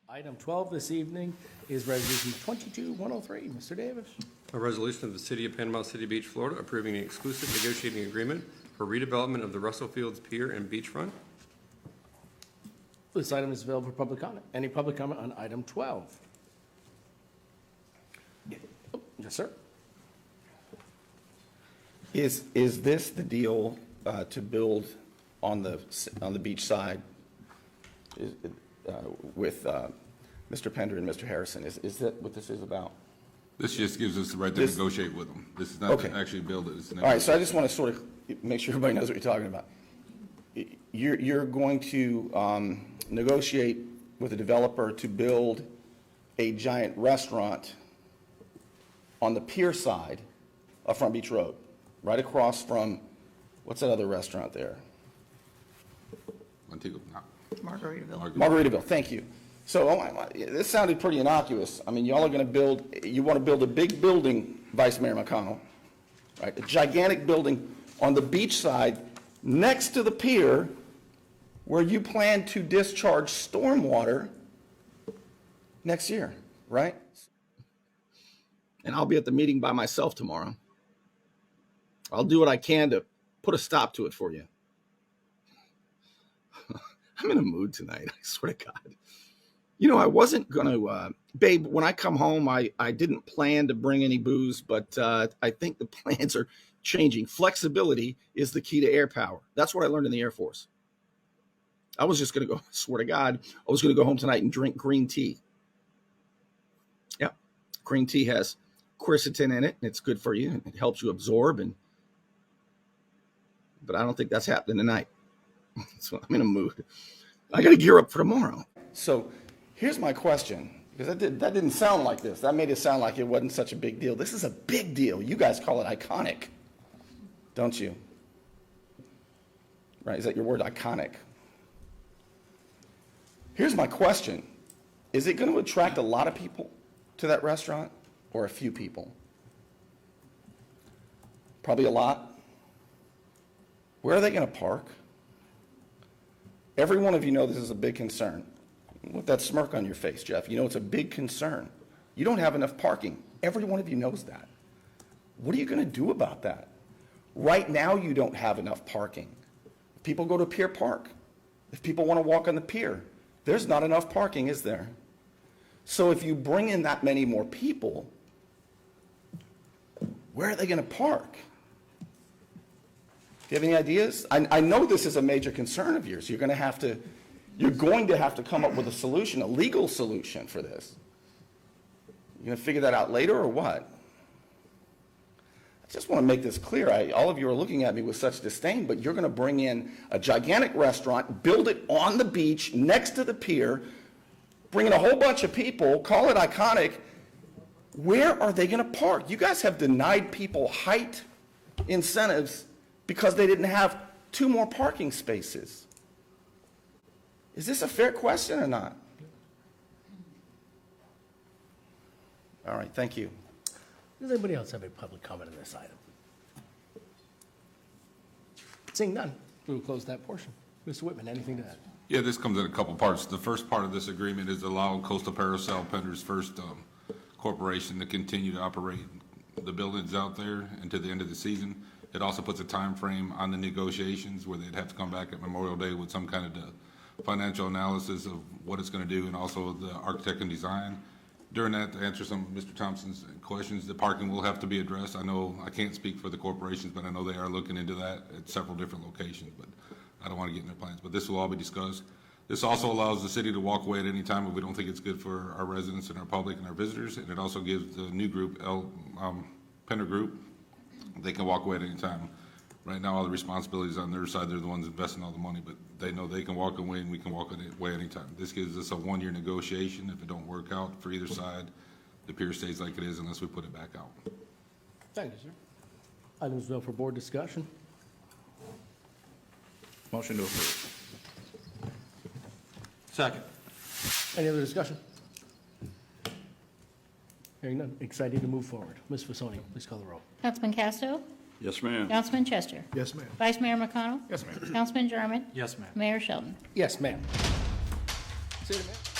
Item 12 this evening is Resolution 22-103. Mr. Davis. A resolution of the City of Panama City Beach, Florida, approving an exclusive negotiating agreement for redevelopment of the Russell Fields Pier and beachfront. This item is available for public comment. Any public comment on item 12? Oh, yes, sir. Is this the deal to build on the beach side with Mr. Pender and Mr. Harrison? Is that what this is about? This just gives us the right to negotiate with them. This is not Okay. to actually build it. It's to All right, so I negotiate. just want to sort of make sure everybody knows what you're talking about. You're going to negotiate with a developer to build a giant restaurant on the pier side of Front Beach Road, right across from, what's that other restaurant there? Montego, no. Margaritaville, thank you. So this sounded pretty innocuous. I mean, y'all are going to you want to build a big building, Vice Mayor McConnell, right? A gigantic building on the beach side next to the pier where you plan to discharge stormwater next year, right? And I'll be at the meeting by myself tomorrow. I'll do what I can to put a stop to it for you. I'm in a mood tonight, I swear to God. You know, I wasn't going to, babe, when I come home, I didn't plan to bring any booze, but I think the plans are changing. Flexibility is the key to air power. That's what I learned in the Air Force. I was just going to go, I swear to God, I was going to go home tonight and drink green tea. Yeah, green tea has quercetin in it, and it's good for you, and it helps you absorb. But I don't think that's happening tonight. So I'm in a mood. I got to gear up for tomorrow. So here's my question, because that didn't sound like this. That made it sound like it wasn't such a big deal. This is a big deal. You guys call it iconic, don't you? Right? Is that your word, iconic? Here's my question. Is it going to attract a lot of people to that restaurant or a few people? Probably a lot. Where are they going to park? Every one of you know this is a big concern. With that smirk on your face, Jeff, you know it's a big concern. You don't have enough parking. Every one of you knows that. What are you going to do about that? Right now, you don't have enough parking. If people go to Pier Park, if people want to walk on the pier, there's not enough parking, is there? So if you bring in that many more people, where are they going to park? Do you have any ideas? I know this is a major concern of yours. You're going to have to come up with a solution, a legal solution for this. You're going to figure that out later or what? I just want to make this clear. All of you are looking at me with such disdain, but you're going to bring in a gigantic restaurant, build it on the beach next to the pier, bring in a whole bunch of people, call it iconic. Where are they going to park? You guys have denied people height incentives because they didn't have 2 more parking spaces. Is this a fair question or not? All right, thank you. Does anybody else have a public comment on this item? Seeing none, we will close that portion. Mr. Whitman, anything to add? Yeah, this comes in a couple parts. The first part of this agreement is allowing Coastal Paracel, Pender's first corporation, to continue to operate the buildings out there until the end of the season. It also puts a time frame on the negotiations where they'd have to come back at Memorial Day with some kind of financial analysis of what it's going to do, and also the architect and design. During that, to answer some of Mr. Thompson's questions, the parking will have to be addressed. I know I can't speak for the corporations, but I know they are looking into that at several different locations, but I don't want to get in their plans. But this will all be discussed. This also allows the city to walk away at any time if we don't think it's good for our residents and our public and our visitors, and it also gives the new group, Pender Group, they can walk away at any time. Right now, all the responsibilities on their side, they're the ones investing all the money, but they know they can walk away and we can walk away anytime. This gives us a 1-year negotiation. If it don't work out for either side, the pier stays like it is unless we put it back out. Thank you, sir. Items available for board discussion. Motion to approve. Second. Any other discussion? Hearing none, excited to move forward. Ms. Fasoni, please call the roll. Councilman Casto? Yes, ma'am. Councilman Chester? Yes, ma'am. Vice Mayor McConnell? Yes, ma'am. Councilman German? Yes, ma'am. Mayor Sheldon? Yes, ma'am. City Manager.